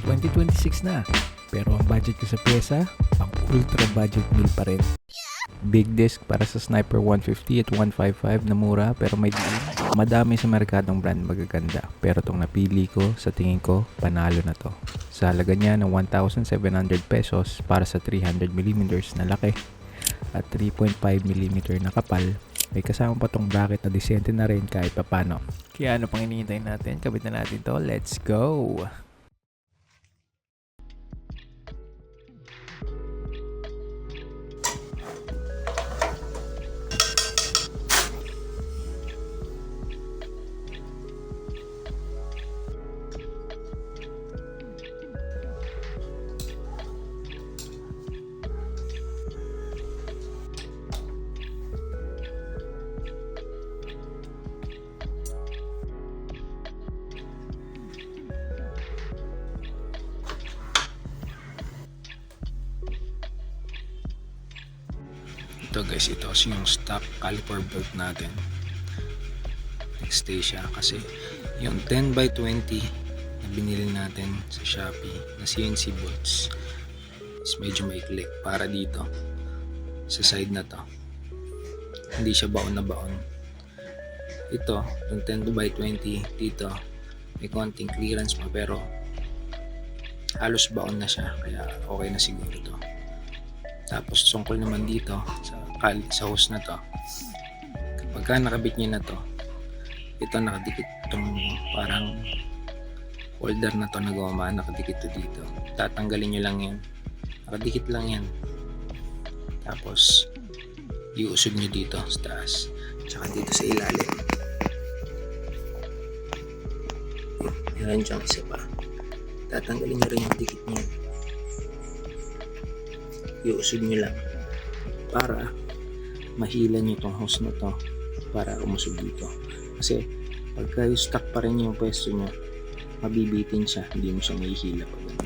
2026 na. Pero ang budget ko sa pyesa, pang ultra budget meal pa rin. Big disc para sa Sniper 150 at 155 na mura pero may deal. Madami sa merkadong brand magaganda. Pero tong napili ko, sa tingin ko, panalo na to. Sa halaga niya ng 1,700 pesos para sa 300mm na laki at 3.5mm na kapal, may kasama pa tong bracket na disente na rin kahit papano. Kaya ano pang hinihintay natin? Kabit na natin to. Let's go! Ito guys, ito yung stock caliper bolt natin. Nagstay siya kasi yung 10x20 na binili natin sa Shopee na CNC bolts is medyo maikli para dito sa side na to. Hindi siya baon na baon. Ito, yung 10x20 dito may konting clearance pa pero halos baon na siya kaya okay na siguro to. Tapos sungkol naman dito sa hose na to, kapag nakabit niya na to, ito nakadikit itong parang holder na to na gumamana, nakadikit to dito. Tatanggalin nyo lang yan, nakadikit lang yan, tapos iusog nyo dito sa taas tsaka dito sa ilalim. Meron dyan isa pa, tatanggalin nyo rin yung dikit niya, iusog nyo lang para mahila nyo itong hose na to para umusog dito. Kasi pagka stuck pa rin yung pwesto nyo, mabibitin siya, hindi mo siya mahihila pag ganun.